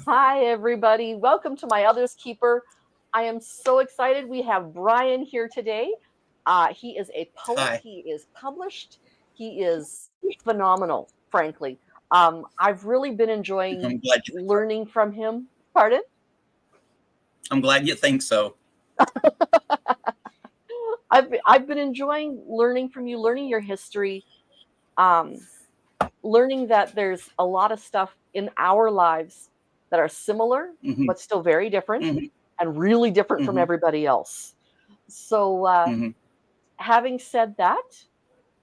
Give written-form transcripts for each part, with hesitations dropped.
Hi, everybody. Welcome to my Others Keeper. I am so excited. We have Bryan here today. He is a poet, Hi. he is published, he is phenomenal, frankly. I've really been enjoying I'm glad you think so. learning from him. Pardon? I'm glad you think so. I've been enjoying learning from you, learning your history, um, learning that there's a lot of stuff in our lives that are similar, Hmm. but still very different Hmm. and really different from Hmm. everybody else. So, Hmm. having said that,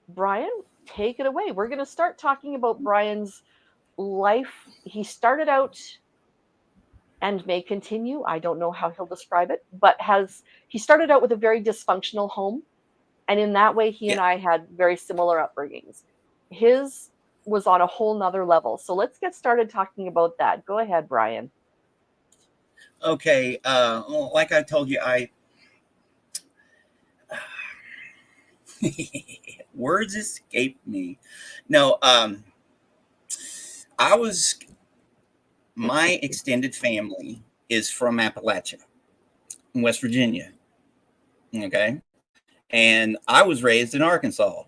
Bryan, take it away. We're going to start talking about Bryan's life. He started out and may continue. I don't know how he'll describe it, but he started out with a very dysfunctional home. And in that way, he and Yeah. I had very similar upbringings. His was on a whole nother level. So let's get started talking about that. Go ahead, Bryan. Okay. Well, like I told you, I words escape me. No. I was my extended family is from Appalachia, West Virginia. Okay, and I was raised in Arkansas.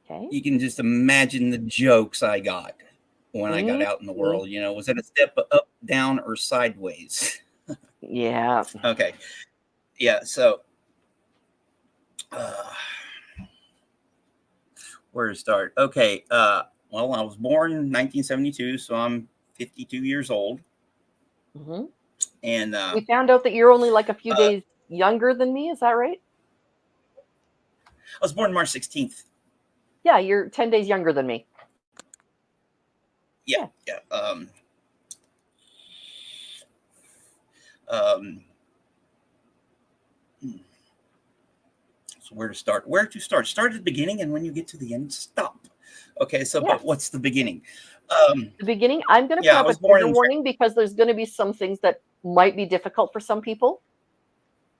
Okay. You can just imagine the jokes I got when I got Mm-hmm. out in the world. Was it a step up, down, or sideways? Yeah. Okay. Yeah. So, uh, where to start? Okay. Well, I was born in 1972, so I'm 52 years old, Mm-hmm. and We found out that you're only like a few days younger than me. Is that right? I was born March 16th. Yeah, you're 10 days younger than me. Yeah. Yeah. Yeah. Um, hmm, so where to start? Where to start? Start at the beginning, and when you get to the end, stop. Okay. So, but Yes. what's the beginning? The beginning, I'm going to put Yeah, I up a was born trigger in. warning because there's going to be some things that might be difficult for some people.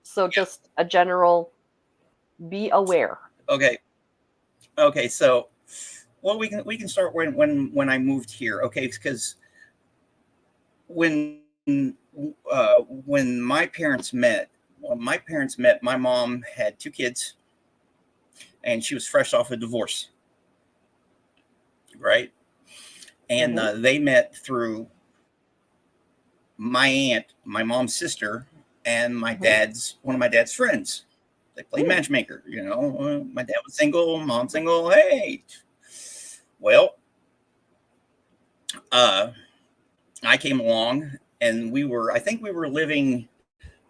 So Yeah. just a general be aware. Okay. Okay. So, well, we can start when I moved here. Okay, because when my parents met, my mom had two kids, and she was fresh off a divorce, right? And Mm-hmm. they met through my aunt, my mom's sister, and Mm-hmm. one of my dad's friends. They played Mm. matchmaker. My dad was single, mom single. Hey, well, uh, I came along, and I think we were living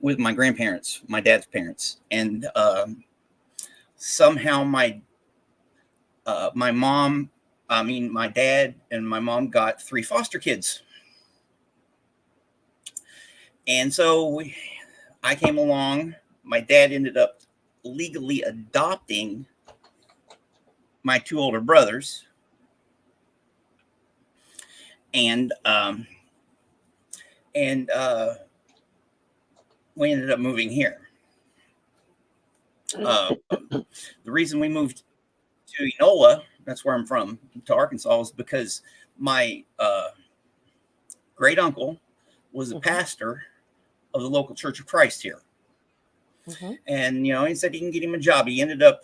with my grandparents, my dad's parents, and somehow my mom, my dad and my mom got three foster kids, and I came along. My dad ended up legally adopting my two older brothers, and and we ended up moving here. Um, the reason we moved to Enola, that's where I'm from, to Arkansas, is because my great uncle was a Mm-hmm. pastor of the local Church of Christ here. Mm-hmm. And he said he can get him a job. He ended up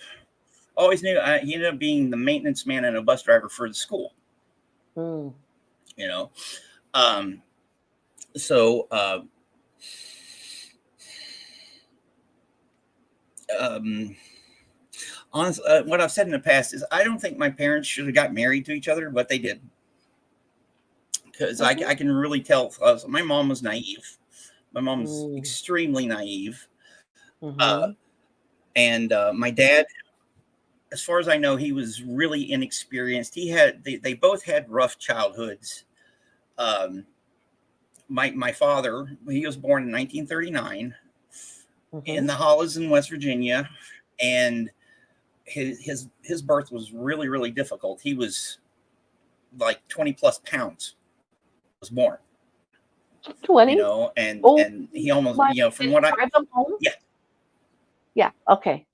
always knew he ended up being the maintenance man and a bus driver for the school. Mm. You know, um, so um, honestly, what I've said in the past is I don't think my parents should have got married to each other, but they did because Mm-hmm. I can really tell. My mom was naive. My mom was Mm. extremely naive, uh, Mm-hmm. and my dad, as far as I know, he was really inexperienced. They both had rough childhoods. Um, my father, he was born in 1939 Mm-hmm. in the Hollies in West Virginia, and his birth was really difficult. He was like 20 plus pounds when he was born, 20. Oh, and he almost, my. from Did what he I, drive them home? yeah, Yeah. Okay.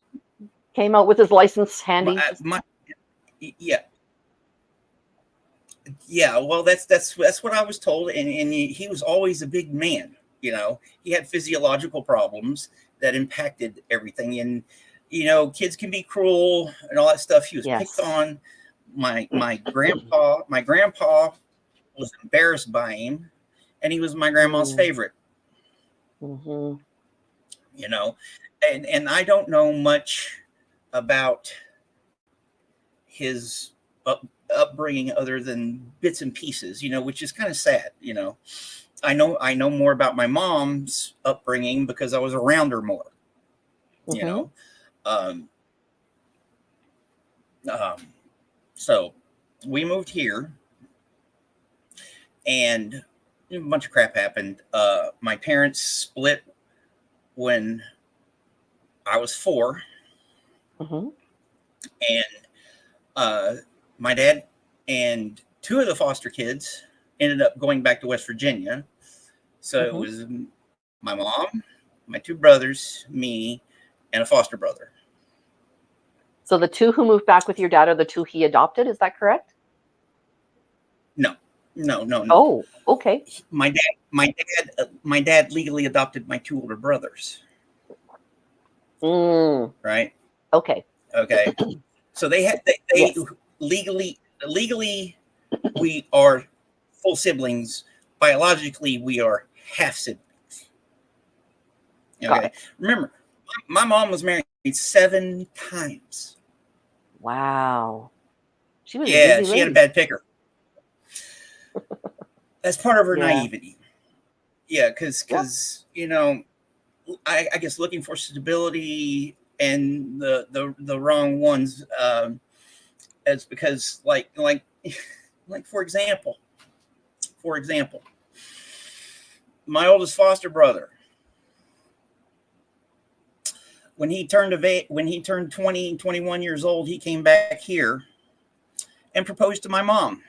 Came out with his license my, handy. my yeah, Yeah, well, that's what I was told, and he was always a big man. He had physiological problems that impacted everything, and kids can be cruel and all that stuff. He was picked Yes. on. My grandpa was embarrassed by him, and he was my grandma's Mm. favorite. Mm-hmm. You know, and I don't know much about his upbringing other than bits and pieces, which is kind of sad. I know more about my mom's upbringing because I was around her more. You Mm-hmm. know, um, um, so we moved here, and a bunch of crap happened. My parents split when I was 4, Mm-hmm. and uh, my dad and 2 of the foster kids ended up going back to West Virginia. So it Mm-hmm. was my mom, my 2 brothers, me, and a foster brother. So the 2 who moved back with your dad are the 2 he adopted. Is that correct? No, no, no, no. Oh, okay. My dad legally adopted my 2 older brothers. Mm, Right? okay. Okay. So they Yes. legally we are full siblings. Biologically, we are half siblings. Got Okay. it. Remember, my mom was married 7 times. Wow. She was a Yeah, busy she had a lady. bad picker. That's part of her Yeah. naivety. Yeah, because Yep. I guess looking for stability and the wrong ones. It's because like for example, my oldest foster brother, when he turned 20, 21 years old, he came back here and proposed to my mom.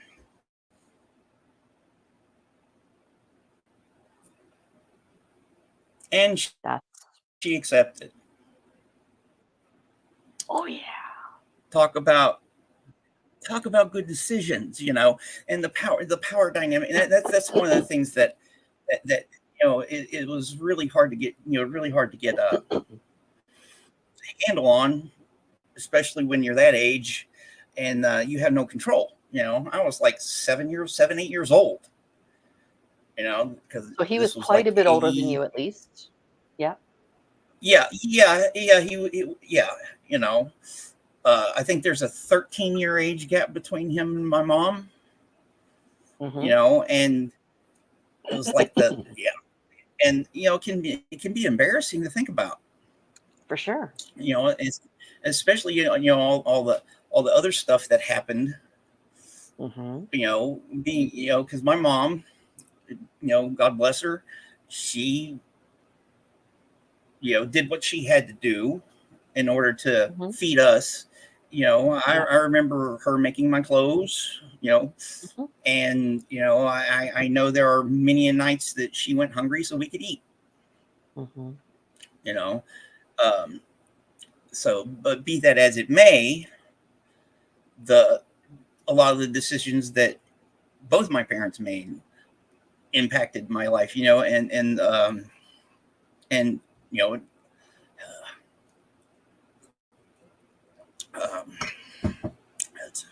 And That's. she accepted. Oh yeah. Talk about good decisions, and the power dynamic. And that's one of the things that it was really hard to get a handle on, especially when you're that age and you have no control. I was like 8 years old. Because So he was this was quite like a bit older than 80. you, at least. Yeah. Yeah, yeah, yeah. Yeah. You know, I think there's a 13-year age gap between him and my mom. Mm-hmm. And it was like yeah, and it can be embarrassing to think about. For sure. It's, especially all the other stuff that happened. Mm-hmm. Being because my mom, God bless her, she did what she had to do in order to Mm-hmm. feed us. I, Yeah. I remember her making my clothes. Mm-hmm. And I know there are many nights that she went hungry so we could eat. Mm-hmm. You know, um, so but be that as it may, the a lot of the decisions that both my parents made impacted my life. And you know it's,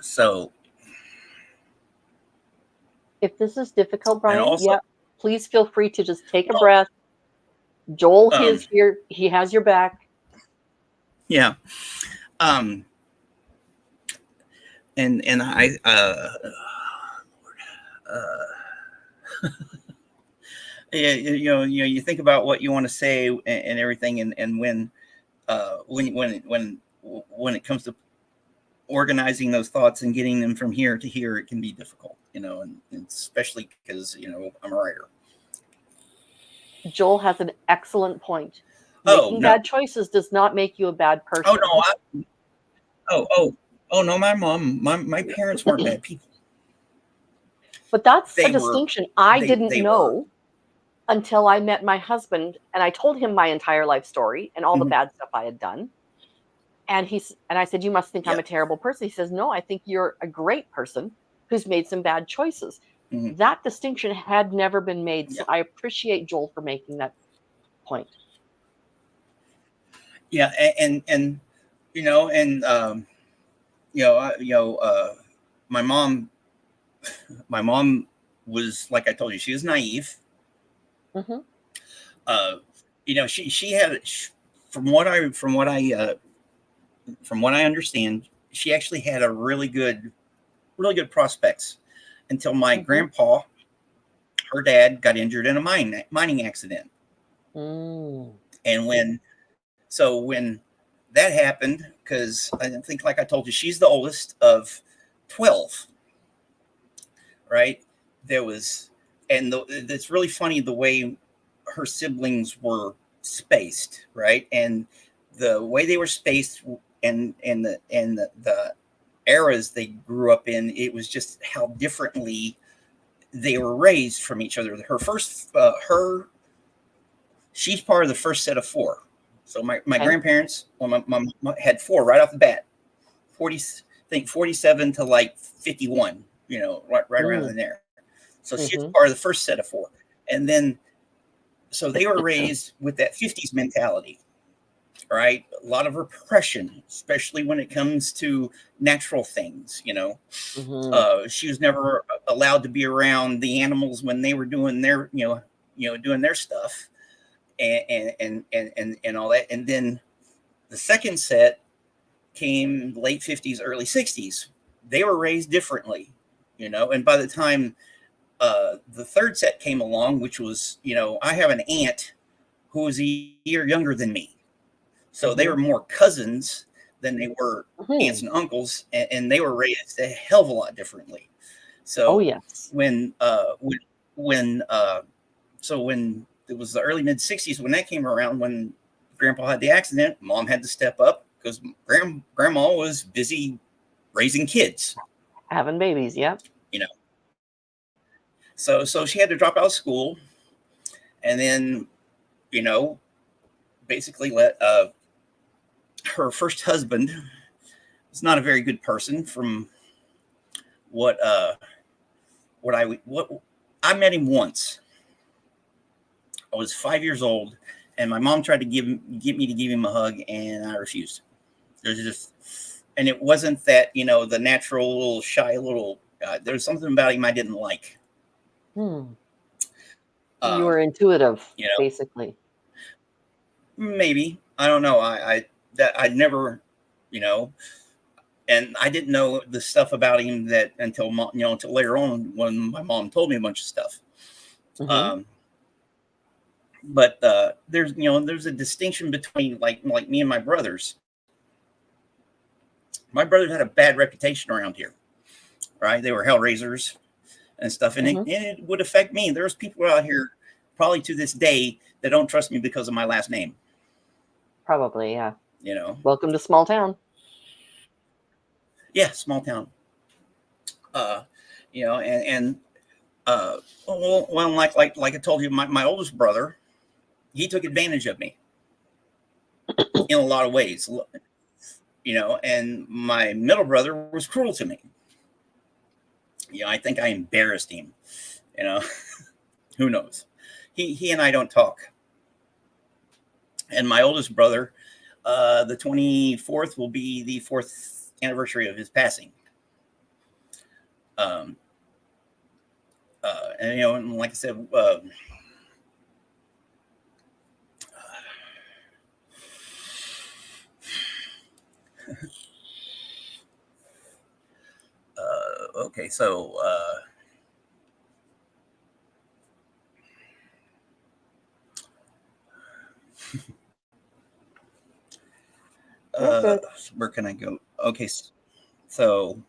so If this is difficult, and Bryan, also yeah, please feel free to just take a breath. Joel, he um is here. He has your back. yeah um and I yeah, you think about what you want to say and everything, and when it comes to organizing those thoughts and getting them from here to here, it can be difficult, and especially because I'm a writer. Joel has an excellent point. Oh Making no. bad choices does not make you a bad Oh person. no. Oh no. My parents weren't bad people. But that's a They were. distinction I didn't They were. know until I met my husband and I told him my entire life story and all the Mhm. bad stuff I had done. And I said, you must think I'm Yeah. a terrible person. He says, no, I think you're a great person who's made some bad choices. Hmm. That distinction had never been made. So Yeah. I appreciate Joel for making that point. Yeah. And and my my mom was, like I told you, she was naive. Mm-hmm. Uh, she had, from what I from what I understand, she actually had a really good prospects until my Mm-hmm. grandpa, her dad, got injured in a mining accident. Mm. And when that happened, because I think, like I told you, she's the oldest of 12, right? There was, and it's really funny the way her siblings were spaced, right? And the way they were spaced, and the eras they grew up in, it was just how differently they were raised from each other. She's part of the first set of four. So my Okay. grandparents, well, my had four right off the bat, 40, I think 47 to like 51, right around Mm. in there. So she's Mm-hmm. part of the first set of four. And then, so they were raised with that 50s mentality, right? A lot of repression, especially when it comes to natural things. Mm-hmm. She was never allowed to be around the animals when they were doing doing their stuff, and all that. And then the second set came late 50s, early 60s. They were raised differently. And by the time the third set came along, which was, I have an aunt who was a year younger than me. So they Mm-hmm. were more cousins than they were Mm-hmm. aunts and uncles, and they were raised a hell of a lot differently. Oh, So yes. when uh, when when so when it was the early mid 60s, when that came around, when grandpa had the accident, mom had to step up because grandma was busy raising kids. Having babies. Yep. You know, so she had to drop out of school, and then you know basically let her first husband was not a very good person from what what I met him once. I was 5 years old, and my mom tried to get me to give him a hug, and I refused. There's just, and it wasn't that the natural little shy little. There was something about him I didn't like. Hmm. You Um, were intuitive, you know, basically. maybe I don't know. I that I never, you know, and I didn't know the stuff about him that until later on when my mom told me a bunch of stuff. Mm-hmm. Um, but there's a distinction between like me and my brothers. My brothers had a bad reputation around here, right? They were hell raisers and stuff, and Mm-hmm. it would affect me. There's people out here probably to this day that don't trust me because of my last name. Probably, yeah. You know, Welcome to small town. yeah, small town. Uh, and well, like I told you, my oldest brother, he took advantage of me in a lot of ways. And my middle brother was cruel to me. I think I embarrassed him. You know, who knows? He and I don't talk. And my oldest brother, the 24th will be the fourth anniversary of his passing. Um, and like I said, okay, so You're good. where can I go? Okay, so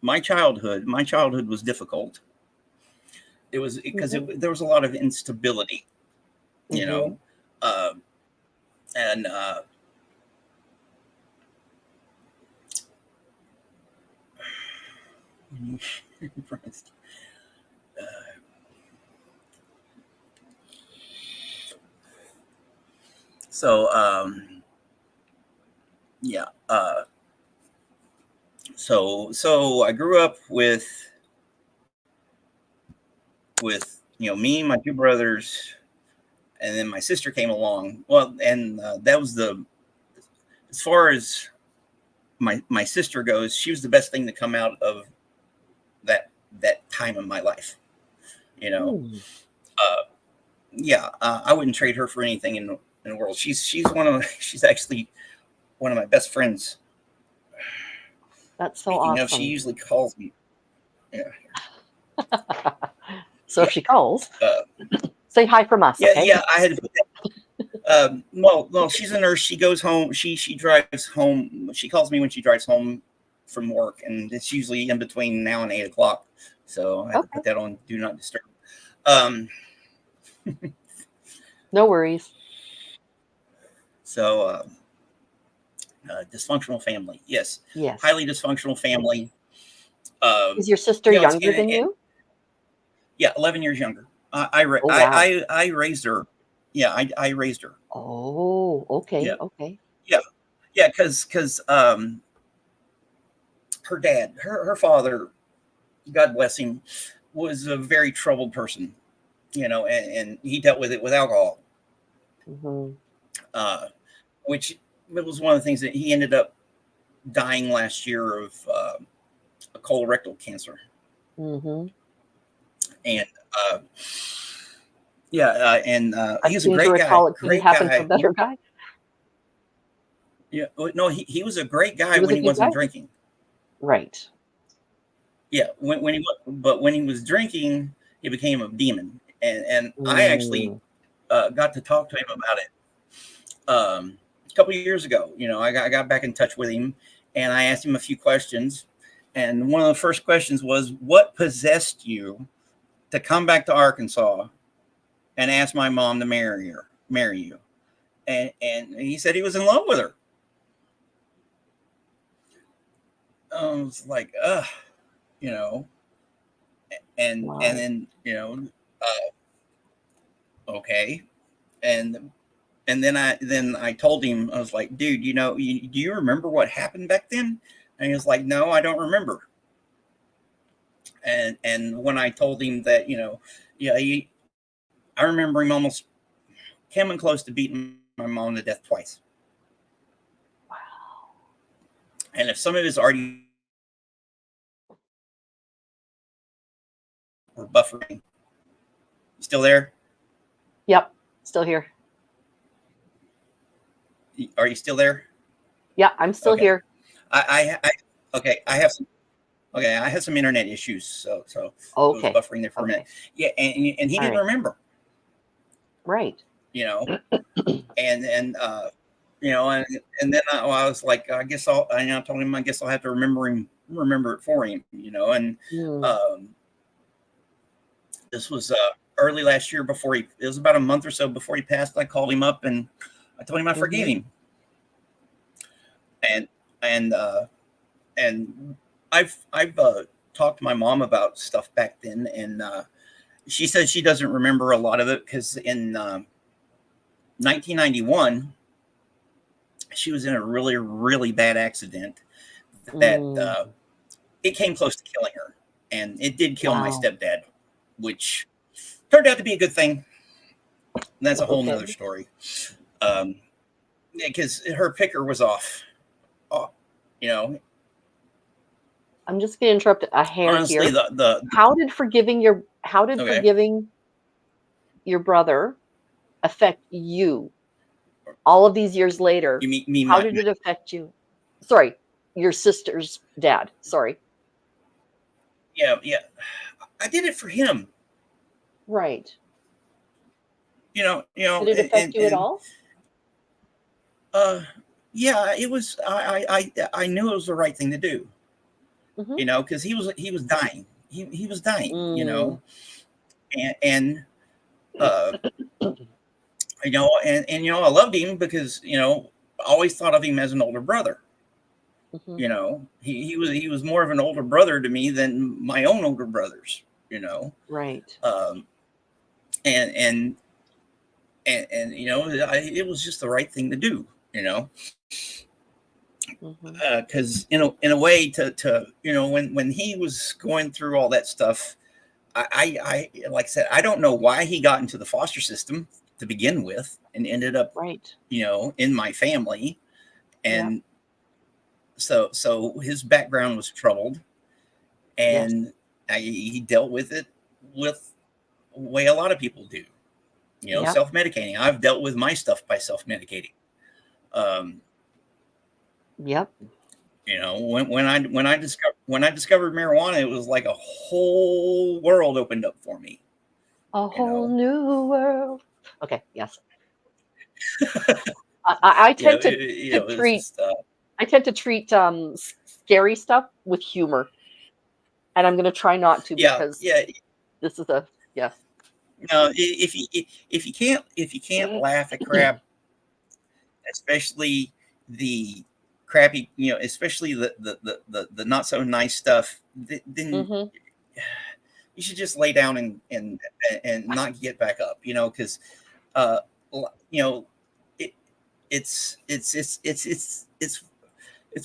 my childhood was difficult. It was because Mm-hmm. there was a lot of instability, you Mm-hmm. know, uh, and so yeah. So I grew up with me and my two brothers, and then my sister came along. Well, and that was the as far as my sister goes, she was the best thing to come out of that that time of my life. You know, Hmm, uh, yeah, I wouldn't trade her for anything in the world. She's one of she's actually one of my best friends. that's so Speaking of, she awesome. usually calls me. Yeah, So if yeah, she calls, uh, say hi from us, yeah, okay? yeah. I had to put that. Well, she's a nurse. She goes home. She drives home. She calls me when she drives home from work, and it's usually in between now and 8 o'clock. So I had to Okay, put that on do not disturb. Um, no worries. so dysfunctional family, yes, Yes. highly dysfunctional family. Is your sister It's younger than you? yeah, 11 years younger. I, ra- Oh, wow. I raised her. Yeah, I raised her. Oh, okay, Yeah, okay. yeah, yeah. Because her dad, her father, God bless him, was a very troubled person. And he dealt with it with alcohol, Hmm. uh, which it was one of the things that he ended up dying last year of a colorectal cancer. Hmm. And yeah, and I he was a seem to great guy, recall it couldn't great happen to a guy. better guy. Yeah, no, he was a great guy He was when a he good wasn't guy? drinking. Right. Yeah, but when he was drinking, he became a demon. And I actually Mm, got to talk to him about it a couple of years ago. I got back in touch with him, and I asked him a few questions. And one of the first questions was, "What possessed you to come back to Arkansas and ask my mom to marry you?" And he said he was in love with her. I was like, you know, and wow. then okay, and and then I told him, I was like, dude, do you remember what happened back then? And he was like, no, I don't remember. And when I told him that, yeah, I remember him almost coming close to beating my mom to death twice. And if some of his already were buffering, still there? Yep. Still here. Are you still there? Yeah, I'm still Okay. here. Okay. I had some internet issues, so it was Okay. buffering there for a minute. Okay. Yeah, and he All didn't right. remember, Right. you know, and and then I was like, I guess I told him I guess I'll have to remember it for him, and Mm, um, this was early last year before it was about a month or so before he passed. I called him up and I told him I forgave hmm. him, and and uh, and I've talked to my mom about stuff back then, and she said she doesn't remember a lot of it because in 1991 she was in a really really bad accident that Mm, it came close to killing her, and it did kill my wow. stepdad, which turned out to be a good thing. That's a whole nother Okay. story. Um, because her picker was off. Oh, you know, I'm just going to interrupt a hair honestly, here. the How did okay. forgiving your brother affect you all of these years later? You mean How did it affect you? Sorry, your sister's dad. Sorry. yeah, yeah. I did it for him. Right. Did it affect you at And all? uh, yeah, it was. I knew it was the right thing to do. Hmm. Because he was dying. He was dying. Mm, And uh, I loved him because I always thought of him as an older brother. hmm. He was more of an older brother to me than my own older brothers. You know, Right. um, and and and it was just the right thing to do. Mhm. Because in a way to when he was going through all that stuff, I like I said, I don't know why he got into the foster system to begin with and ended up Right. in my family. Yeah. And so his background was troubled, Yes. and he dealt with it with the way a lot of people do, Yep. self-medicating. I've dealt with my stuff by self-medicating. um, Yep. when I discovered marijuana, it was like a whole world opened up for me. A You whole know, new world. Okay. Yes. I tend to it's treat just scary stuff with humor, and I'm going to try not to yeah, because yeah. this is a yes. No, if you can't laugh at crap, especially the crappy, especially the not so nice stuff, then Mhm. you should just lay down and not get back up, because uh you know it, it's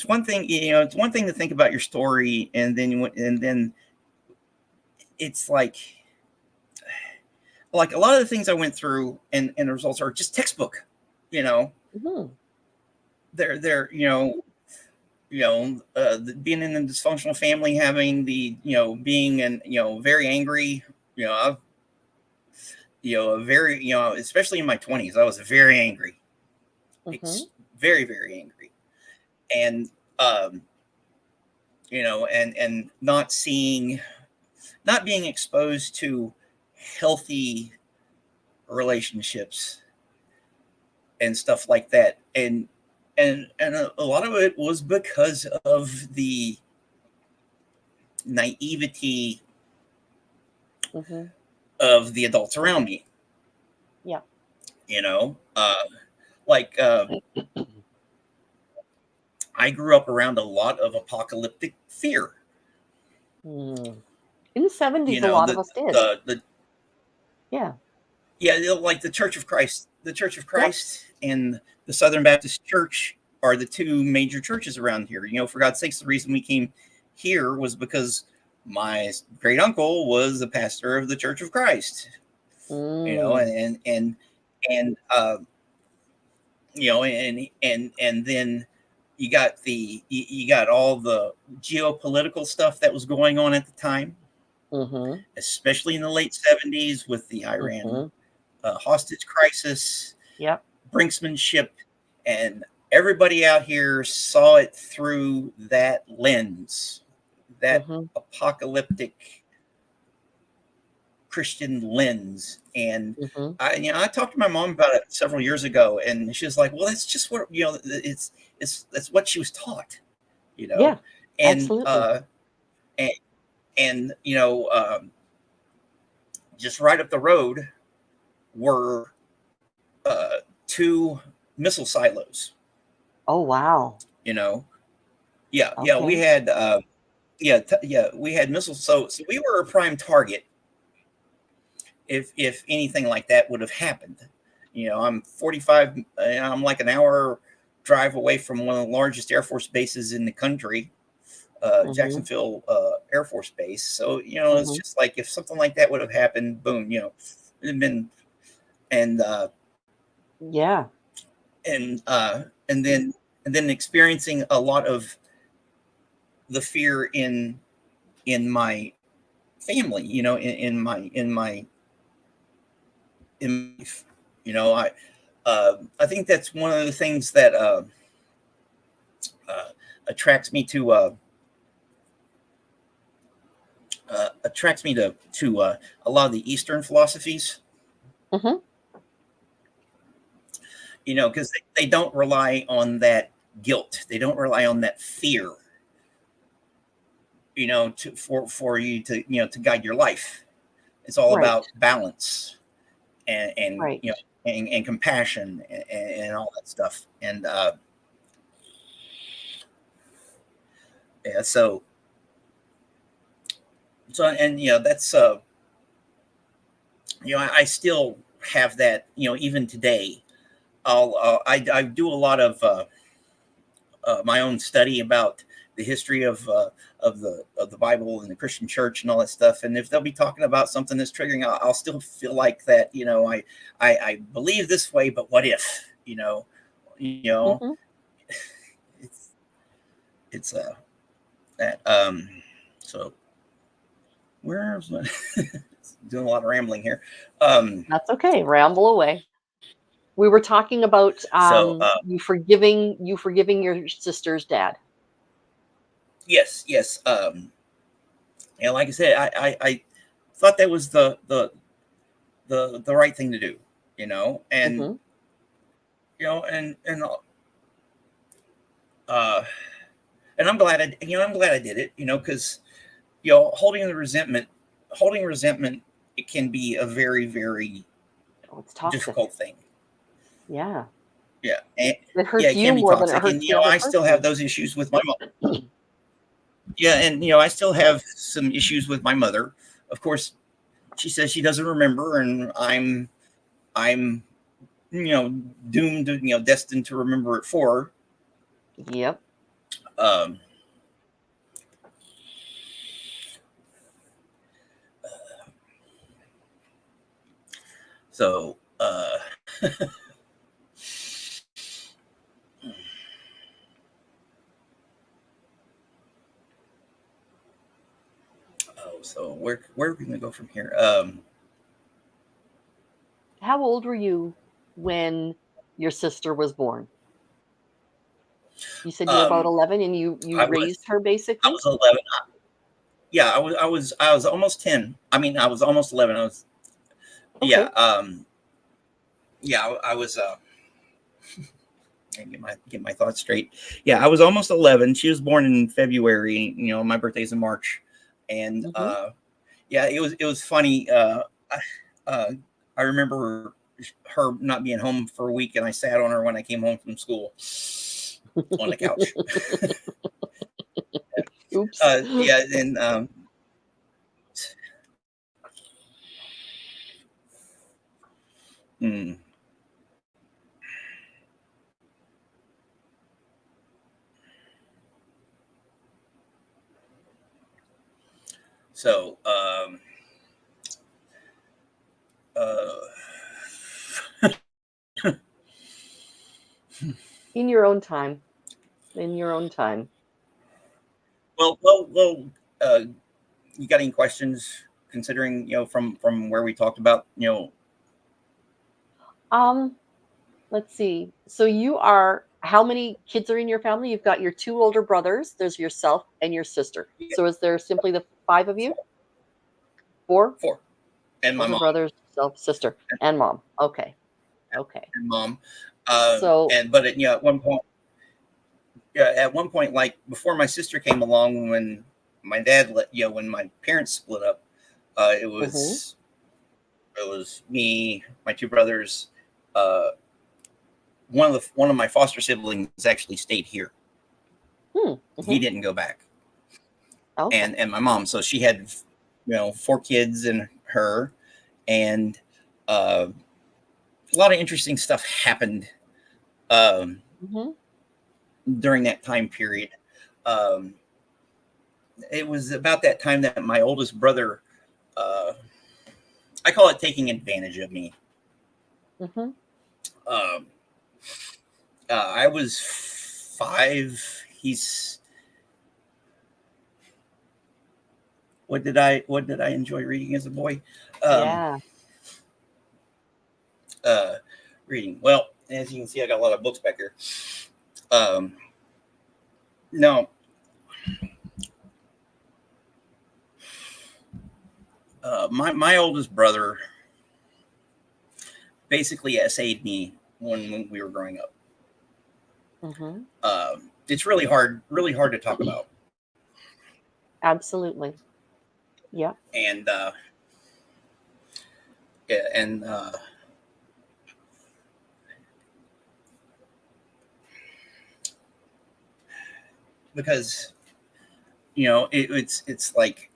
one thing, it's one thing to think about your story, and then it's like a lot of the things I went through, and the results are just textbook. you know Mhm. they're being in a dysfunctional family, having being and very angry. I've very, especially in my 20s, I was very angry. Mhm. Very, very angry. And um and not being exposed to healthy relationships and stuff like that. And a lot of it was because of the naivety Mhm. of the adults around me. Yep. you know uh like I grew up around a lot of apocalyptic fear. Mm. In the you 70s, a know lot of the us did. the Yeah. Yeah, like the Church of Yep. Christ and the Southern Baptist Church are the two major churches around here. For God's sakes, the reason we came here was because my great uncle was a pastor of the Church of Christ. Mm. And then you got all the geopolitical stuff that was going on at the time, Mhm. especially in the late 70s with the Iran Mhm. hostage crisis, Yep. brinksmanship, and everybody out here saw it through that lens, that Mhm. apocalyptic Christian lens. And Mhm. I talked to my mom about it several years ago, and she was like, "Well, that's just what it's that's what she was taught, you know." Yeah. And Absolutely. and and just right up the road were two missile silos. Oh, wow. You know, yeah, we Okay. had we had missiles. So we were a prime target if anything like that would have happened. I'm 45. I'm like an hour drive away from one of the largest Air Force bases in the country, Mhm. Jacksonville Air Force Base. So it's Mhm. just like if something like that would have happened, boom, it'd been and Yeah. and uh, and then and then experiencing a lot of the fear in my family, in you know I think that's one of the things that uh, attracts me to a lot of the Eastern philosophies, Mhm. because they don't rely on that guilt, they don't rely on that fear, for you to to guide your life. It's all Right. about balance and Right. and compassion and all that stuff. And yeah, so and that's I still have that, even today. I do a lot of my own study about the history of the Bible and the Christian Church and all that stuff. And if they'll be talking about something that's triggering, I'll still feel like that. I believe this way, but what if? Mhm. It's it's that so where's my doing a lot of rambling here. That's okay. Ramble away. We were talking about So you forgiving your sister's dad. yes, yes. And like I said, I thought that was the right thing to do, and Mhm. and uh, and I'm glad I did it, because holding resentment, it can be a very, very Oh, it's toxic. difficult thing. Yeah. Yeah, and It yeah, hurts it you can be more than it toxic, and hurts the other I still have person. those issues with my mom. Yeah, and I still have some issues with my mother. Of course, she says she doesn't remember, and I'm you know doomed, destined to remember it for Yep. her. So so where are we gonna go from here? How old were you when your sister was born? You said you were about Um, 11 and you I was raised her I basically? was 11. Yeah, I was almost 10. I mean, I was almost 11. Yeah, Okay. yeah, I was and get my thoughts straight. Yeah, I was almost 11. She was born in February. My birthday's in March, and Mhm. yeah, it was funny. Uh, I remember her not being home for a week, and I sat on her when I came home from school on the couch. Oops. Yeah, and mm, so uh, In your own time. In your own time. well. Uh, you got any questions? Considering from where we talked about Um, let's see. So you are how many kids are in your family? You've got your two older brothers, there's yourself and your sister. yeah, So is there simply the five of you? four, Four? four, and my Older mom brothers, self, sister, and mom. Okay. Okay. and mom. So And but at one point, yeah, at one point, like before my sister came along, when my dad when my parents split up, uh, it mhm. was it was me, my two brothers. Uh, one of my foster siblings actually stayed here. Hmm. He Mhm. didn't go back, Okay. and my mom. So she had four kids and her, and uh, a lot of interesting stuff happened um, Mhm. during that time period. Um, it was about that time that my oldest brother, uh, I call it taking advantage of me. Mhm. Um, I was 5. He's what did I enjoy reading as a boy? Um, Yeah. uh, Reading. Well, as you can see, I got a lot of books back here. Um, no, my oldest brother basically essayed me when we were growing up. Mhm. It's really hard to talk about, Absolutely. Yeah. and yeah, and because it's like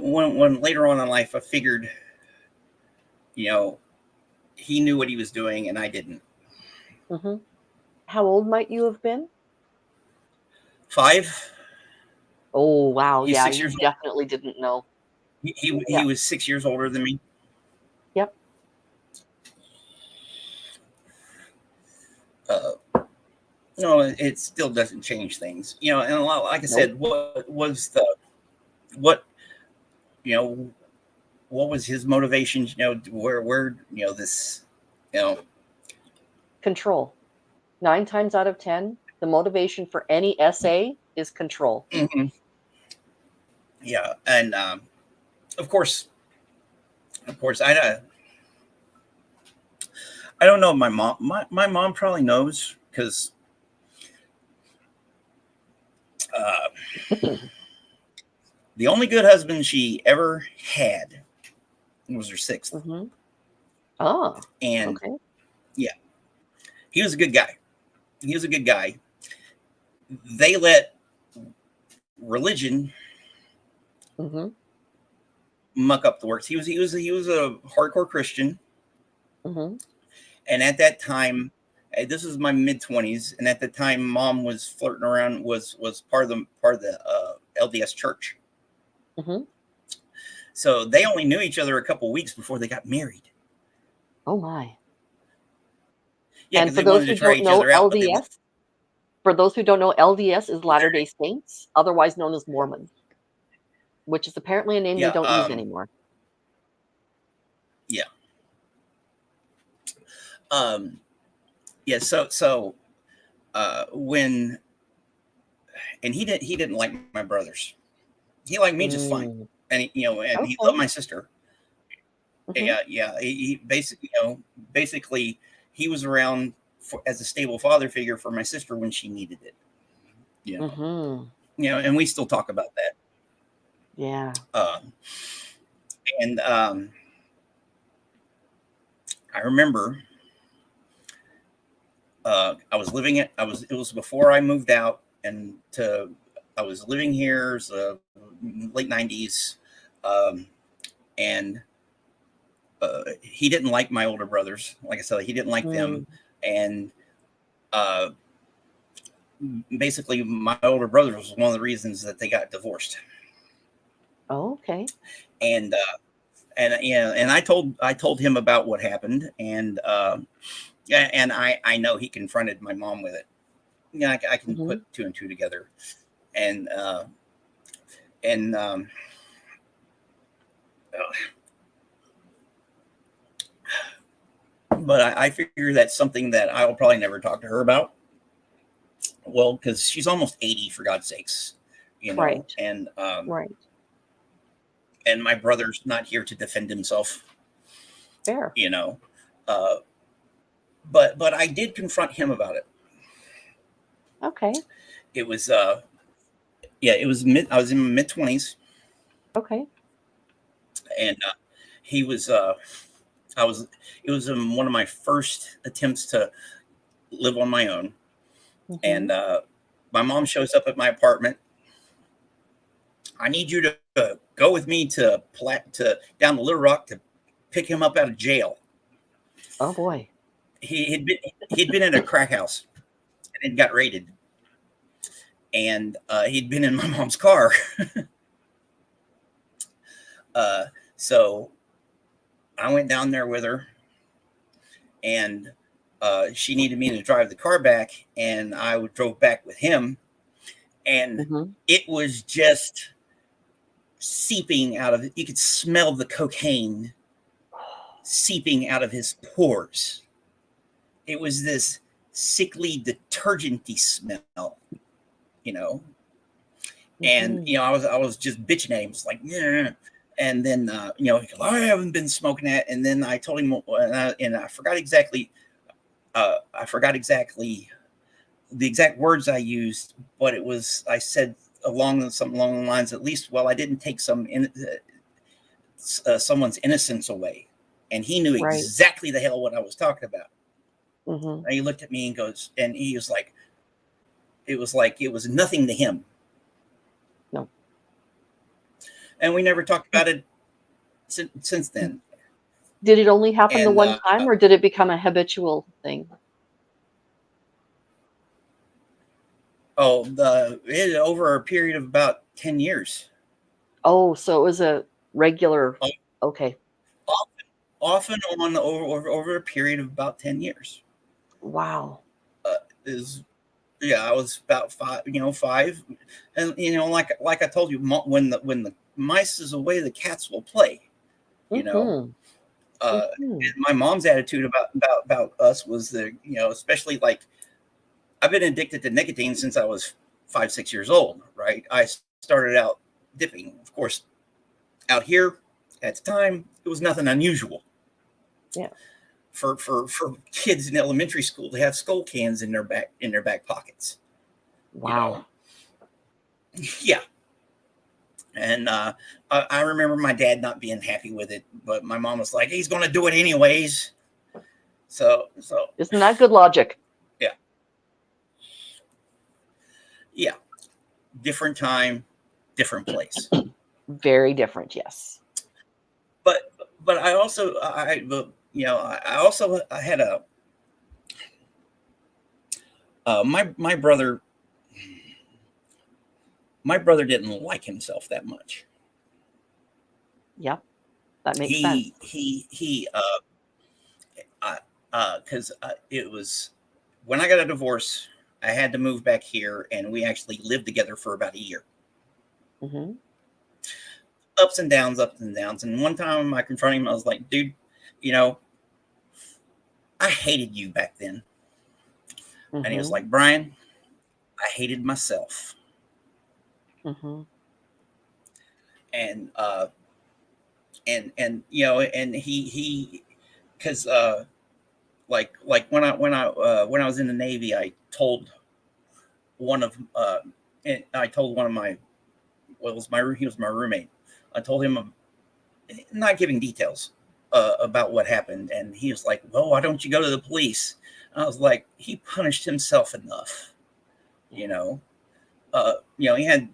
when later on in life I figured you know he knew what he was doing and I didn't. Mm-hmm. How old might you have been? 5. Oh, wow. He's Yeah, 6 you years old. definitely didn't know. He Yeah. was 6 years older than me. Yep. Uh, no, it still doesn't change things, and a lot, like I Nope. said, what you know what was his motivation, where this, you know Control. 9 times out of 10, the motivation for any SA is control. mhm. Yeah, and of course, I don't know. My mom probably knows because uh, the only good husband she ever had was her 6th. Mm-hmm. Oh, And okay. yeah, he was a good guy. He was a good guy. They let religion Mm-hmm. muck up the works. He was a hardcore Christian, Mm-hmm. and at that time, this was my mid 20s, and at the time, mom was flirting around, was part of the LDS church. Mm-hmm. So they only knew each other a couple weeks before they got married. Oh, my. Yeah, And because they wanted to try each other out, but they For those who don't know, LDS is Latter-day Saints, otherwise known as Mormon, which is apparently a name they yeah, don't use anymore. yeah, um, yeah. When and he didn't like my brothers. He liked me just fine, Mm. and he loved Okay. my sister. Mm-hmm. Yeah. He basically he was around as a stable father figure for my sister when she needed it. You know, Mm-hmm. and we still talk about that. Yeah. Um, and I remember I was living it. It was before I moved out, and I was living here, so late 90s, um, and he didn't like my older brothers. Like I said, he didn't like them, Mm. and uh, basically, my older brother was one of the reasons that they got divorced. Oh, okay. And and I told him about what happened, and yeah, and I know he confronted my mom with it. Yeah, I can Mm-hmm. put two and two together, and and but I figure that's something that I will probably never talk to her about. Well, because she's almost 80, for God's sakes, Right. Right. and my brother's not here to defend himself, Fair. you know. Uh, but I did confront him about it. Okay. It was yeah, it was I was in my mid 20s, Okay. and he was I was it was one of my first attempts to live on my own, Mm-hmm. and my mom shows up at my apartment. I need you to go with me to down to Little Rock to pick him up out of jail. Oh, boy. He'd been in a crack house and got raided, and he'd been in my mom's car. So I went down there with her, and she needed me to drive the car back, and I drove back with him, and Mm-hmm. it was just seeping out of it. You could smell the cocaine seeping out of his pores. It was this sickly detergenty smell, you know. And Mm-hmm. I was just bitching at him, it's like, yeah. And then he goes, I haven't been smoking that. And then I told him, and I forgot exactly. I forgot exactly the exact words I used, but I said something along the lines, at least, well, I didn't take someone's innocence away. And he knew Right. exactly the hell what I was talking about. Mm-hmm. And he looked at me and goes, and he was like it was nothing to him. No. And we never talked about it since then. Did it only happen the And one time, or did it become a habitual thing? over a period of about 10 years. Oh, so it was a regular. Oh, Okay. off and on over a period of about 10 years. Wow. Is Yeah, I was about five, and like I told you, when the mice is away, the cats will play. You know, Mm-hmm. and my mom's attitude about us was especially like I've been addicted to nicotine since I was 5, 6 years old. Right, I started out dipping, of course, out here at the time. It was nothing unusual. Yeah. For kids in elementary school to have skull cans in their back pockets. Wow. Yeah. And I remember my dad not being happy with it, but my mom was like, "He's going to do it anyways." So Isn't that good logic? yeah, yeah. Different time, different place. Very different, yes. But I also I had a my brother. My brother didn't like himself that much. Yep, that makes sense. He because it was when I got a divorce, I had to move back here, and we actually lived together for about a year. Mm-hmm. Ups and downs, ups and downs. And one time I confronted him. I was like, "Dude, you know, I hated you back then." And he was Mm-hmm. like, "Bryan, I hated myself." Mm-hmm. And and he because when I was in the Navy, one of I told one of my he was my roommate. I told him, not giving details about what happened, and he was like, "Well, why don't you go to the police?" I was like, "He punished himself enough, you know. He had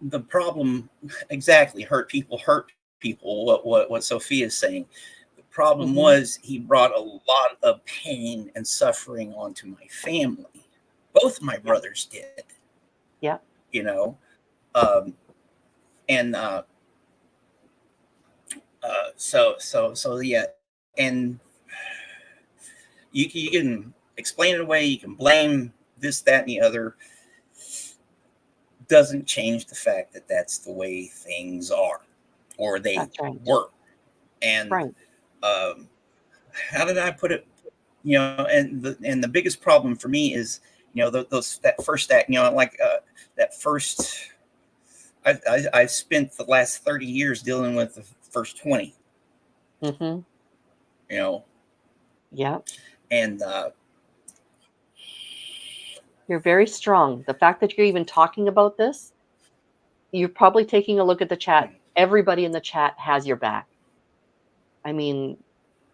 the problem exactly hurt people. What Sophia is saying. The problem Mm-hmm. was he brought a lot of pain and suffering onto my family. Both my Yep. brothers did, Yep. you know, um, and yeah, and you can explain it away. You can blame this, that, and the other. Doesn't change the fact that that's the way things are, or they That's right. were. And Right. um, how did I put it? And the biggest problem for me is that first act. That first. I've spent the last 30 years dealing with the first 20. Mm-hmm. You know, Yep. and You're very strong. The fact that you're even talking about this, you're probably taking a look at the chat. Everybody in the chat has your back. I mean,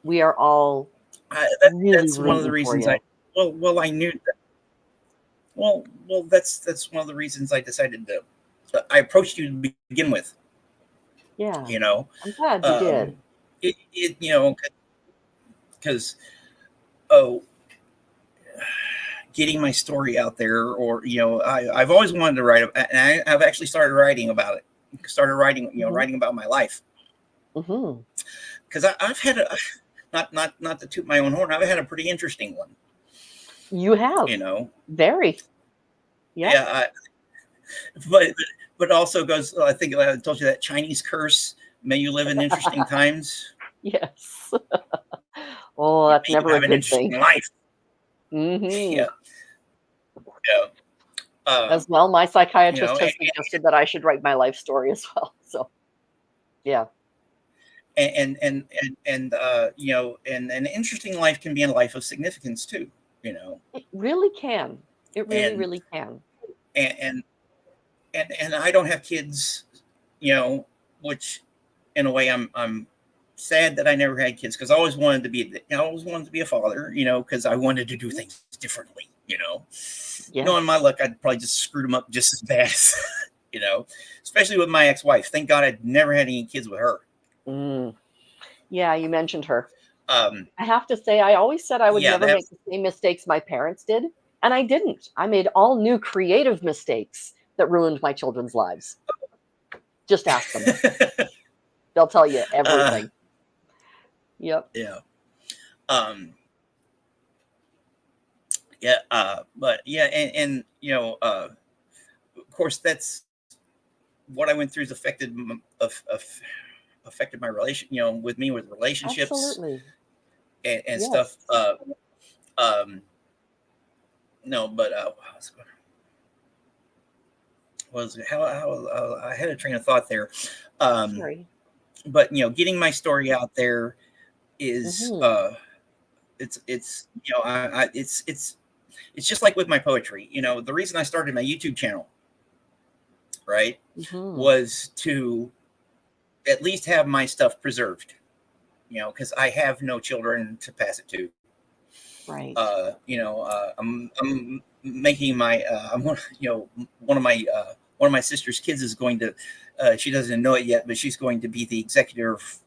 we are all really that's one of the rooting for reasons you. I knew that. That's one of the reasons I decided to. I approached you to begin with. Yeah. You know, I'm glad you did. um, because oh, getting my story out there, or I've always wanted to write, and I've actually started writing about it. Started writing, Mm-hmm. writing about my life, Mm-hmm. because I've had not to toot my own horn. I've had a pretty interesting one. You have. You know, Very. Yep. yeah, but also goes. I think I told you that Chinese curse. May you live in interesting times. Yes. Oh, that's May you never a have an good thing. interesting life. Mm-hmm. Yeah, yeah. As well, my psychiatrist And, has suggested that I should write my life story as well. So, yeah. and an interesting life can be a life of significance too. You know, It really can. It really, and really can. and and and I don't have kids. Which in a way I'm sad that I never had kids, because I always wanted to be a father. Because I wanted to do things differently. Yes. Knowing my luck, I'd probably just screwed them up just as bad. you know, especially with my ex-wife. Thank God I'd never had any kids with her. Mm. Yeah, you mentioned her. Um, I have to say, I always said I would yeah, never make that's the same mistakes my parents did, and I didn't. I made all new creative mistakes that ruined my children's lives. Just ask them. They'll tell you uh, everything. Yep. yeah. Um, yeah, but yeah, and of course, that's what I went through has affected my relation, with me with relationships Absolutely. and stuff. Yes. Um, no, but was how I had a train of thought there. Um, Sorry. but getting my story out there is Mhm. it's it's just like with my poetry. The reason I started my YouTube channel, right, Mhm. was to at least have my stuff preserved. Because I have no children to pass it to. Right. I'm making my I'm one of my sister's kids is going to she doesn't know it yet, but she's going to be the executive.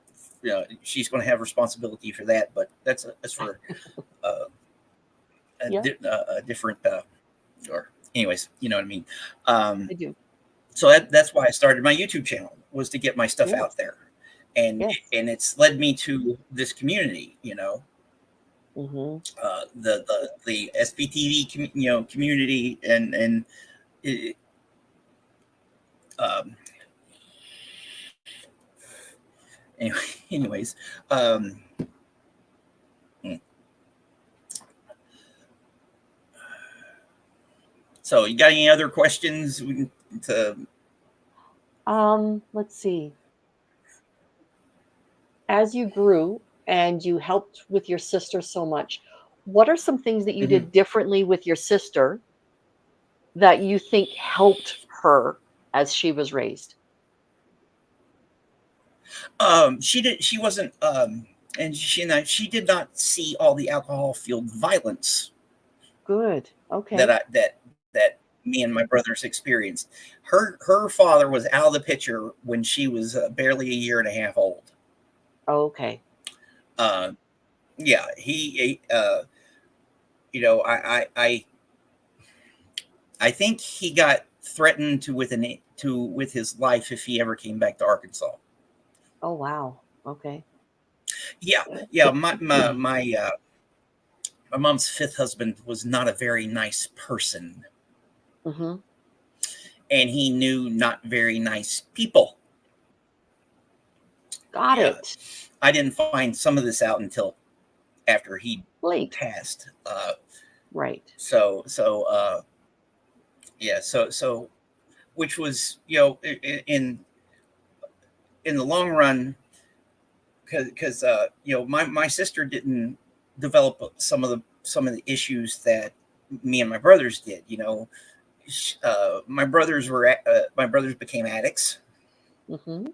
She's going to have responsibility for that, but that's for uh, Yeah, a different or anyways, you know what I mean. I do. So that's why I started my YouTube channel, was to get my stuff Yes. out there, and Yes. it's led me to this community. Mhm. The SBTV community, and it, um, anyway, anyways, um, so you got any other questions to Let's see. As you grew and you helped with your sister so much, what are some things that you Mhm. did differently with your sister that you think helped her as she was raised? She wasn't and she did not see all the alcohol fueled violence Good. that Okay. I that me and my brothers experienced. Her father was out of the picture when she was barely a year and a half old. Okay. uh, yeah, he I think he got threatened with his life if he ever came back to Arkansas. Oh, wow. Okay. Yeah, yeah. My mom's fifth husband was not a very nice person, Mhm. and he knew not very nice people. Got Yeah, it. I didn't find some of this out until after he Late. passed. Right. So yeah, so which was in the long run, because my sister didn't develop some of the issues that me and my brothers did. My brothers became addicts. Mhm.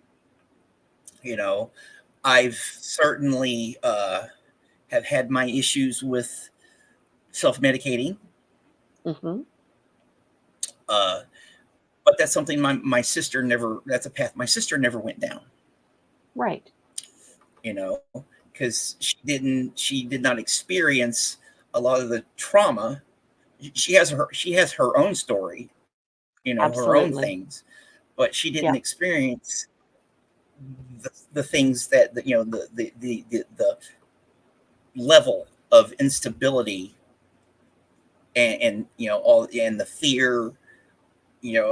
You know, I've certainly have had my issues with self medicating, Mhm. uh, but that's something my sister never. That's a path my sister never went down. Right. You know, because she did not experience a lot of the trauma. She has her own story, her own Absolutely. things, but she didn't Yeah. experience the things the level of instability and all and the fear. Yeah,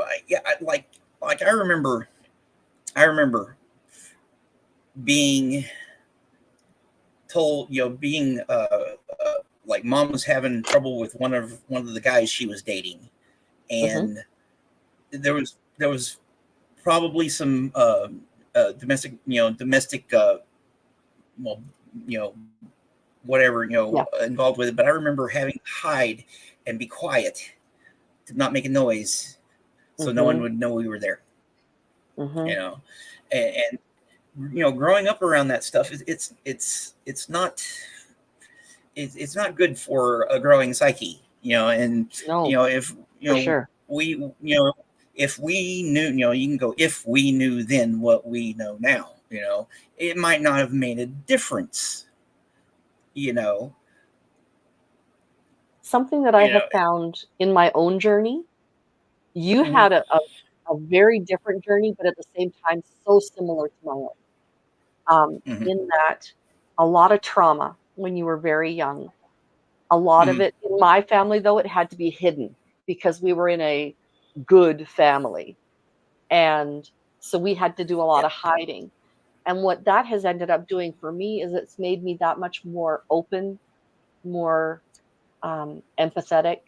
like I remember being told, being like mom was having trouble with one of the guys she was dating, Mhm. and there was probably some domestic well, you know whatever Yeah. involved with it. But I remember having to hide and be quiet to not make a noise so no one Mhm. would know we were there. you Mhm. know and growing up around that stuff, it's not it's not good for a growing psyche. And No, if for sure. we if we knew, you can go, if we knew then what we know now, it might not have made a difference, you know. Something that I have found in my own journey, you Mhm. had a very different journey, but at the same time, so similar to my own. Mhm. In that a lot of trauma when you were very young. A lot of Mhm. it in my family, though, it had to be hidden because we were in a good family. And so we had to do a lot Yeah. of hiding. And what that has ended up doing for me is it's made me that much more open, more empathetic.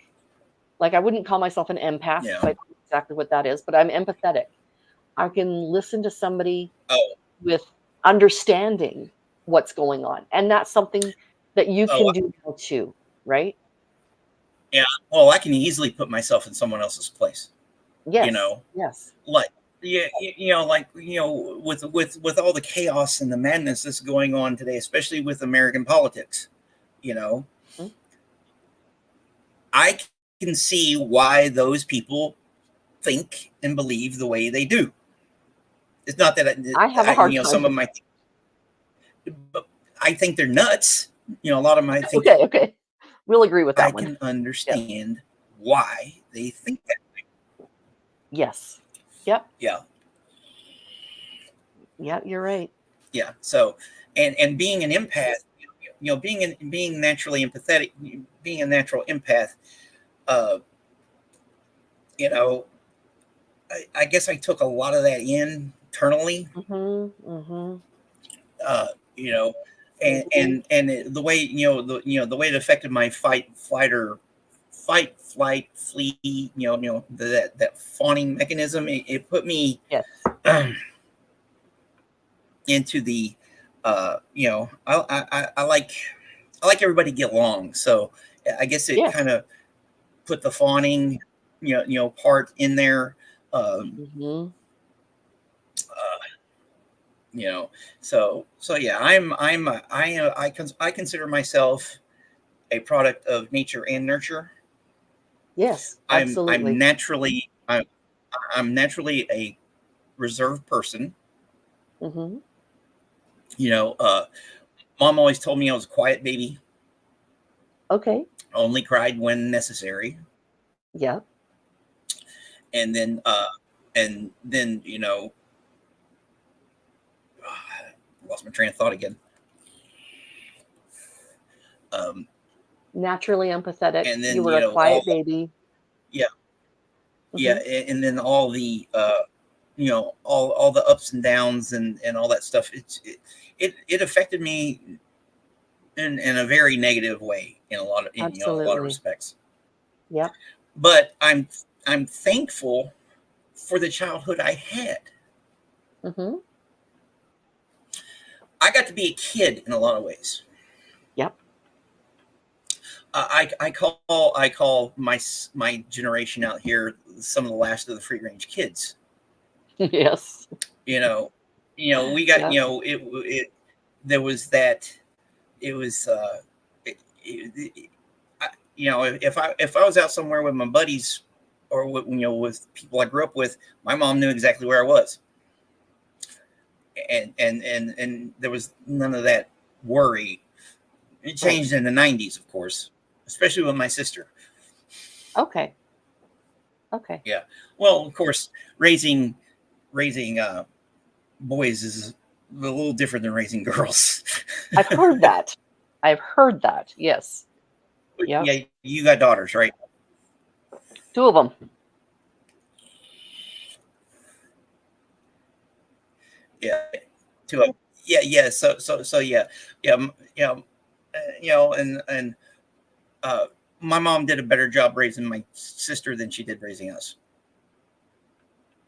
Like I wouldn't call myself an empath Yeah. because I don't know exactly what that is, but I'm empathetic. I can listen to somebody Oh. with understanding what's going on. And that's something that you Oh. can do now too, right? Yeah. Well, I can easily put myself in someone else's place. You Yes. know, Yes. like, yeah, like, with all the chaos and the madness that's going on today, especially with American politics, you know, Mhm. I can see why those people think and believe the way they do. It's not that I have a hard time some of with my, but I think they're nuts. A lot of them I that. think Okay, okay. We'll agree with I that one. can Yes. understand why they think that. Yes. Yep. Yeah. Yeah, you're right. Yeah. So, and being an empath, being naturally empathetic, being a natural empath, uh, you know, I guess I took a lot of that in internally, Mhm. Mhm. uh, you know, Mhm. the way, the way it affected my fight, flight, flee, that fawning mechanism, it put me Yes. into the, I like everybody to get along. So I guess it Yes. kind of put the fawning, part in there. Um, Mhm. uh, so yeah, I consider myself a product of nature and nurture. Yes, I'm absolutely. naturally I'm naturally a reserved person. Mhm. You know, uh, Mom always told me I was a quiet baby. Okay. Only cried when necessary, Yeah. and then lost my train of thought again. Um, Naturally empathetic. and You then were a all, quiet baby. yeah, yeah, Mhm. and then all the all the ups and downs and all that stuff. It affected me in a very negative way in a lot of Absolutely. respects. Yep. But I'm thankful for the childhood I had. Mhm. I got to be a kid in a lot of ways. Yep. I call my generation out here some of the last of the free range kids. Yes. You know, we got, Yep. it there was that, it was it, it, if I was out somewhere with my buddies, or with, with people I grew up with, my mom knew exactly where I was, and there was none of that worry. It Right. changed in the '90s, of course, especially with my sister. Okay. Okay. Yeah. Well, of course, raising boys is a little different than raising girls. I've heard that. I've heard that. Yes. Yep. Yeah, you got daughters, right? 2 of them. Yeah, two of 'em. Yeah, yeah. So yeah, yeah, and uh, my mom did a better job raising my sister than she did raising us.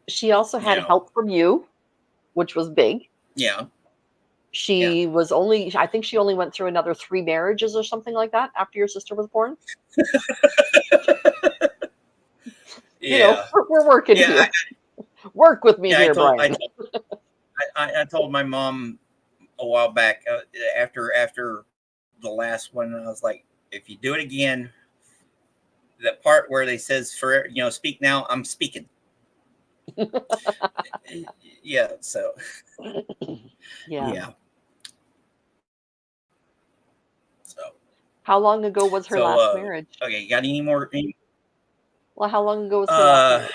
She also You had know, help from you, which was big. yeah, yeah, She was only I think she only went through another 3 marriages or something like that after your sister was born. You know, yeah, we're working yeah. here. Work with me Yeah, here, Brian. I told my mom a while back, after the last one, I was like, if you do it again, that part where they says, for speak now, I'm speaking. Yeah. So Yeah. yeah. So How long ago was her so last marriage? okay. Got any more? Well, how long ago was her last Uh, marriage?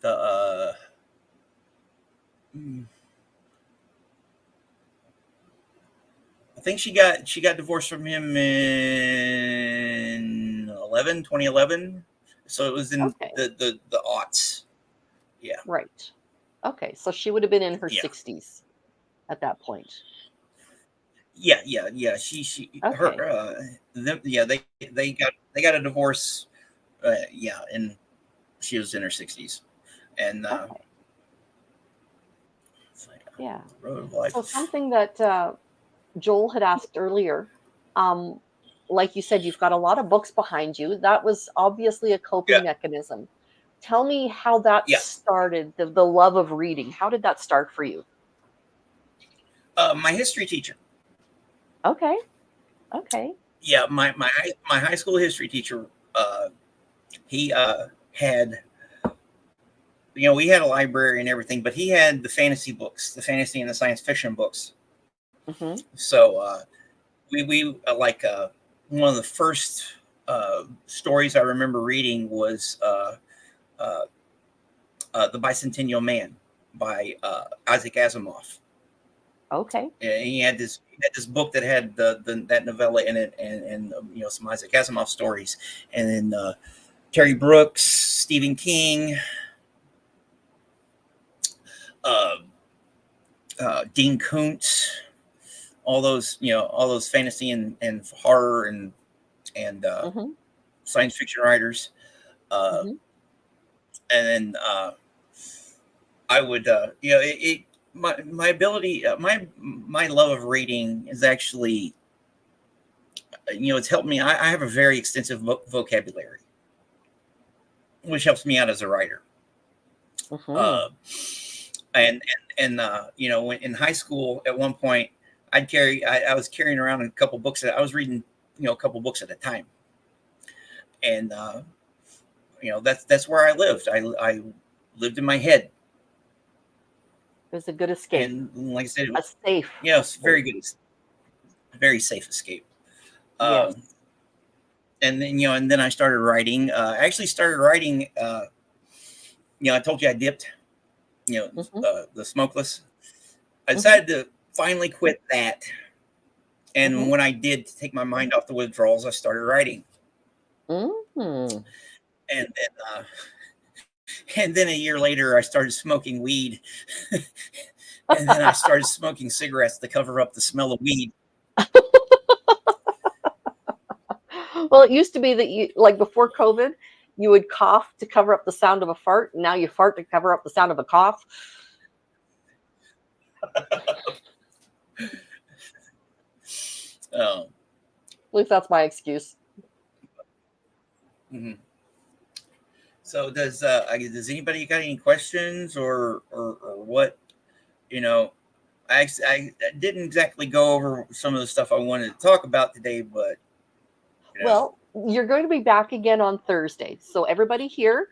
the hmm, I think she got divorced from him in 2011. So it was in Okay, the aughts. Yeah. right. Okay, so she would have been in her Yeah. 60s at that point. Yeah. She her Okay, yeah, they got a divorce. Yeah, and she was in her 60s, and okay, it's like, yeah. the road of So life. something that Joel had asked earlier, um, like you said, you've got a lot of books behind you. That was obviously a Yeah, coping mechanism. Tell me how that yeah. started, the love of reading. How did that start for you? My history teacher. Okay, okay. Yeah, my high school history teacher. Uh, he had we had a library and everything, but he had the fantasy books, the fantasy and the science fiction books. Hmm. So we like one of the first stories I remember reading was uh, the Bicentennial Man by Isaac Asimov. Okay. And he had this book that had that novella in it, and some Isaac Asimov stories, and then Terry Brooks, Stephen King, uh, Dean Koontz, all those fantasy and horror and Hmm. science fiction writers. Uh, Hmm. and then I would, my ability, my love of reading is actually, it's helped me. I have a very extensive vocabulary, which helps me out as a writer. Hmm. Uh, and when in high school, at one point, I was carrying around a couple books that I was reading, a couple books at a time, and that's where I lived. I lived in my head, It was a good escape, and like I said, a safe it's very escape. good, very safe escape. Yes. Um, and then I started writing. I actually started writing. I told you I dipped. Hmm. The smokeless. I Hmm. decided to finally quit that, and Hmm. when I did, to take my mind off the withdrawals, I started writing, Hmm. and then and then a year later, I started smoking weed, and then I started smoking cigarettes to cover up the smell of weed. Well, it used to be that you, like before COVID, you would cough to cover up the sound of a fart. Now you fart to cover up the sound of a cough. Um, At least that's my excuse. mhm. So does anybody got any questions or what? You know, I didn't exactly go over some of the stuff I wanted to talk about today, but you know, Well, you're going to be back again on Thursday. So, everybody here,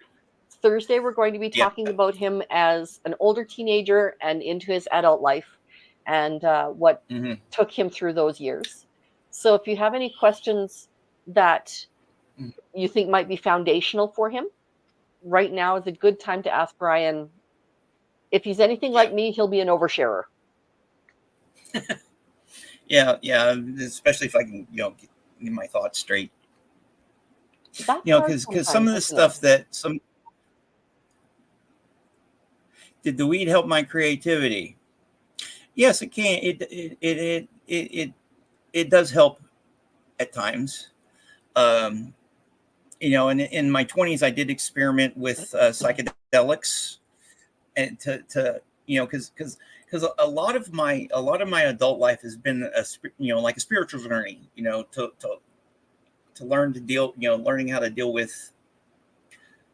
Thursday, we're going to be yeah, talking about him as an older teenager and into his adult life and what hmm took him through those years. So, if you have any questions that you think might be foundational for him, right now is a good time to ask Bryan. If he's anything yeah, like me, he'll be an oversharer. yeah. Especially if I can, get my thoughts straight. That's hard Because some sometimes, of the isn't it? stuff that some did the weed help my creativity? Yes, it can. It does help at times. Um, and in my 20s, I did experiment with psychedelics, and to because a lot of my adult life has been like a spiritual journey. To learn to deal, learning how to deal with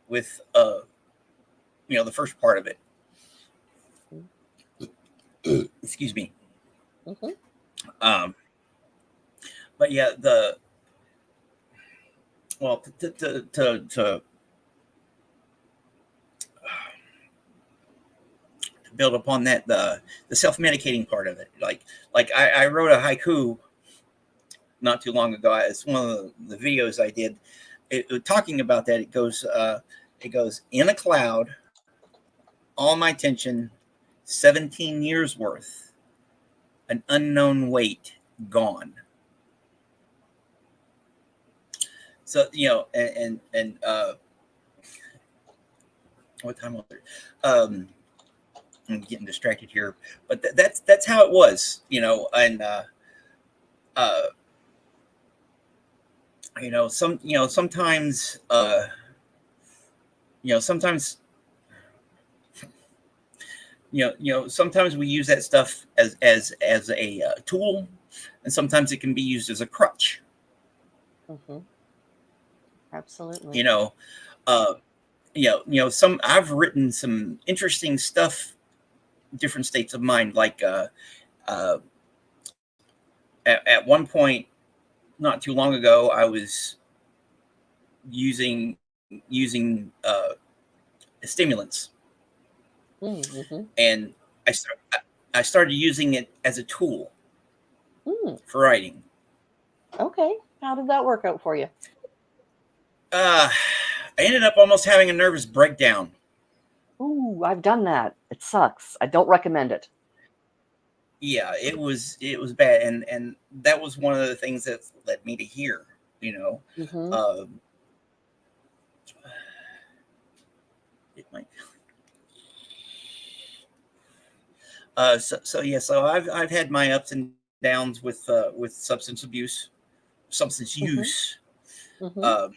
the first part of it. Excuse me. Mm-hmm. Um, but yeah, the well to build upon that, the self-medicating part of it. Like I wrote a haiku not too long ago. It's one of the videos I did. Talking about that. It goes in a cloud, all my tension, 17 years worth, an unknown weight gone. So and what time was it? I'm getting distracted here, but that's how it was, and uh, sometimes sometimes sometimes we use that stuff as a tool, and sometimes it can be used as a crutch. Mm-hmm. Absolutely. Some I've written some interesting stuff, different states of mind. Like at one point, not too long ago, I was using stimulants, Mm-hmm. and I started using it as a tool for writing. Okay. How did that work out for you? I ended up almost having a nervous breakdown. Ooh, I've done that. It sucks. I don't recommend it. Yeah, it was bad, and that was one of the things that led me to here. Mm-hmm. It might. So I've had my ups and downs with substance Mm-hmm. use, Mm-hmm. um,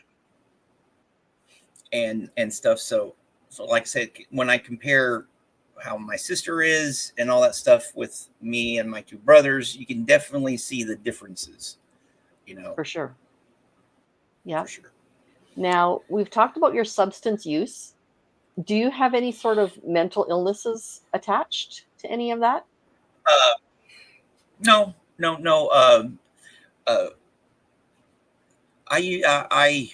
and stuff. So like I said, when I compare how my sister is and all that stuff with me and my two brothers, you can definitely see the differences. For sure. Yeah. For sure. Now, we've talked about your substance use. Do you have any sort of mental illnesses attached to any of that? Uh, no, no, no. Uh, I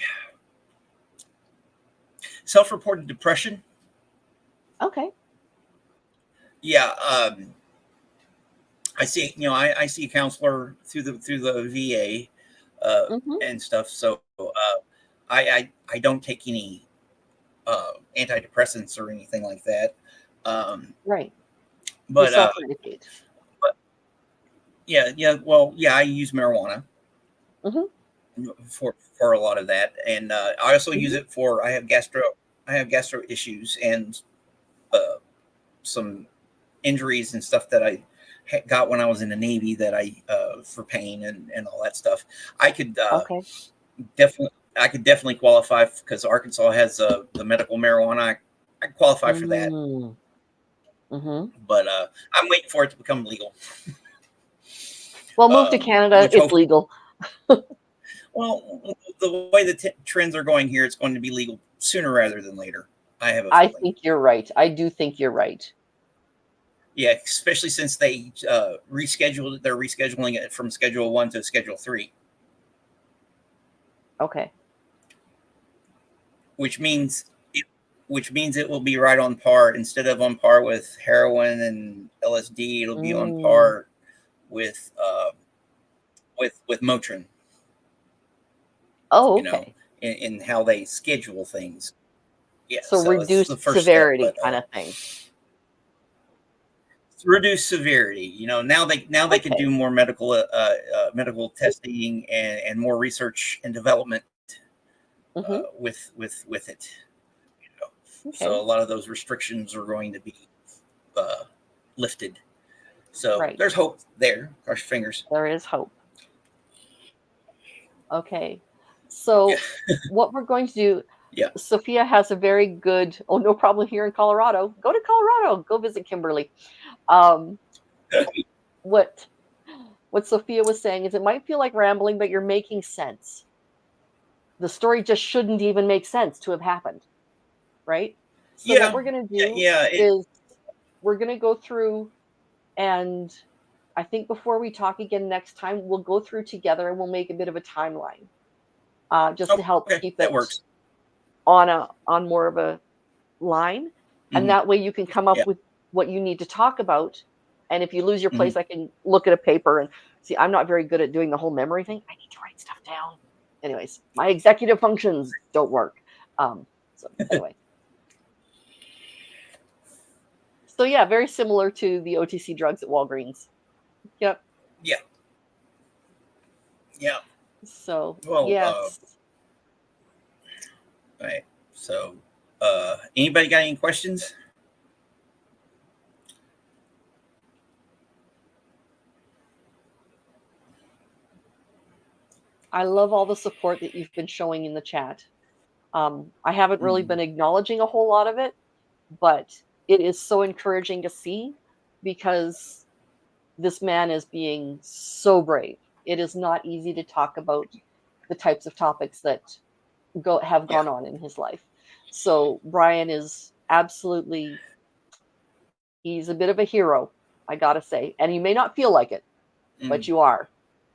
self-reported depression. Okay. Yeah. I see. I see a counselor through the VA Mm-hmm. and stuff. So I don't take any antidepressants or anything like that. Um, Right. You but self-medicate. but yeah. Well, yeah, I use marijuana Mm-hmm. for a lot of that, and I also use Mm-hmm. it for I have gastro issues and uh, some injuries and stuff that I got when I was in the Navy that I for pain and all that stuff. I could Okay. definitely qualify because Arkansas has the medical marijuana. I qualify for that, Mm. Mm-hmm. but I'm waiting for it to become legal. Well, move to Canada. Which It's hopefully, legal. well, the way the trends are going here, it's going to be legal sooner rather than later. I have a I feeling. think you're right. I do think you're right. Yeah, especially since they rescheduled it. They're rescheduling it from Schedule 1 to Schedule 3, Okay. which means it will be right on par. Instead of on par with heroin and LSD, it'll be on Mm. par with Motrin. Oh, You know, okay. in how they schedule things. Yeah, So so it's the reduced first step, severity but kind of thing. reduce severity. Now they can Okay. do more medical testing and more research and development Mm-hmm. with it. You know? So Okay. a lot of those restrictions are going to be uh, lifted. So Right. there's hope there. Cross your fingers. There is hope. Okay. Yeah, So what we're going to do, yeah. Sophia has a very good, oh, no problem here in Colorado. Go to Colorado. Go visit Kimberly. Um, what Sophia was saying is it might feel like rambling, but you're making sense. The story just shouldn't even make sense to have happened, right? So what Yeah, we're going to yeah, do yeah. is we're going to go through, and I think before we talk again next time, we'll go through together and we'll make a bit of a timeline, just to help Okay, keep that it works. on more of a line, and Hmm. that way you can come up Yeah, with what you need to talk about. And if you lose your place, Mhm. I can look at a paper and see. I'm not very good at doing the whole memory thing. I need to write stuff down. Anyways, my executive functions don't work. So anyway. So yeah, very similar to the OTC drugs at Walgreens. Yep. Yeah. Yeah. So Well, yes. all right. So, anybody got any questions? I love all the support that you've been showing in the chat. I haven't really been acknowledging a whole lot of it, but it is so encouraging to see because this man is being so brave. It is not easy to talk about the types of topics that have Yeah. gone on in his life. So Bryan is absolutely, he's a bit of a hero, I gotta say. And you may not feel like it, but you are,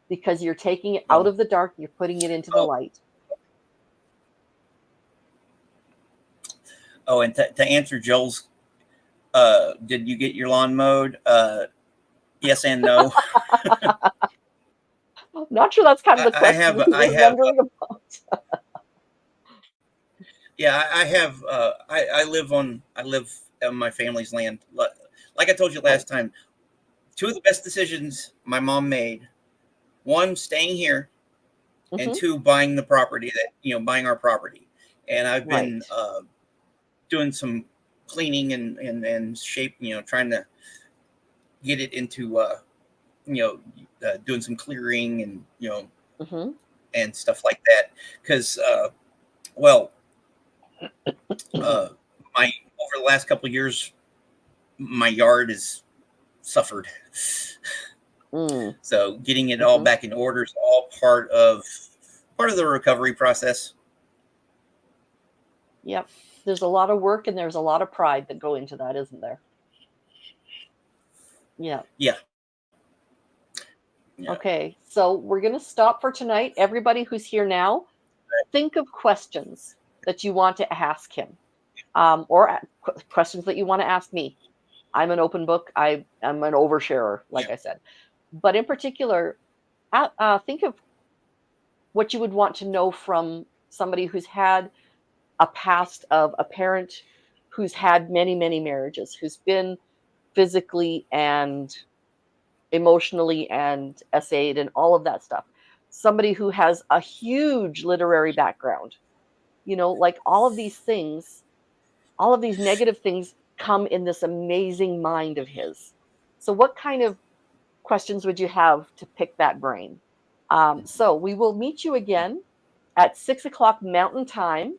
because you're taking it out Oh, of the dark, you're putting it into the oh, light. oh, and to answer Joel's, did you get your lawn mowed? Yes and no. Not sure that's kind of the I question have, that he I was have, wondering about. yeah, I have, I live on my family's land. Like I told you Right. last time, two of the best decisions my mom made: one, staying here, and Mm-hmm. two, buying the property buying our property. And I've Right. been doing some cleaning and shape, trying to get it into, doing some clearing and, Mm-hmm. and stuff like that. Because, well, uh, my over the last couple of years, my yard has suffered. Mm. So getting it all Mm-hmm. back in order is all part of the recovery process. Yep. There's a lot of work and there's a lot of pride that go into that, isn't there? Yeah. Yeah. Yeah. Okay. So we're going to stop for tonight. Everybody who's here now, think of questions that you want to ask him, or questions that you want to ask me. I'm an open book. I'm an oversharer, like Yeah. I said. But in particular, think of what you would want to know from somebody who's had a past of a parent who's had many, many marriages, who's been physically and emotionally and essayed and all of that stuff. Somebody who has a huge literary background, like all of these things, all of these negative things come in this amazing mind of his. So, what kind of questions would you have to pick that brain? So, we will meet you again at 6 o'clock Mountain Time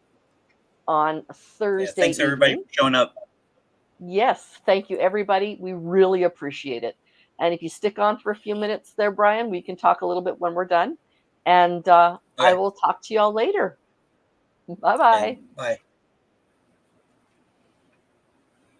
on Yeah. Thursday Thanks everybody evening. for showing up. Yes, thank you, everybody. We really appreciate it. And if you stick on for a few minutes there, Bryan, we can talk a little bit when we're done. And I Okay. will talk to you all later. Bye bye. And bye.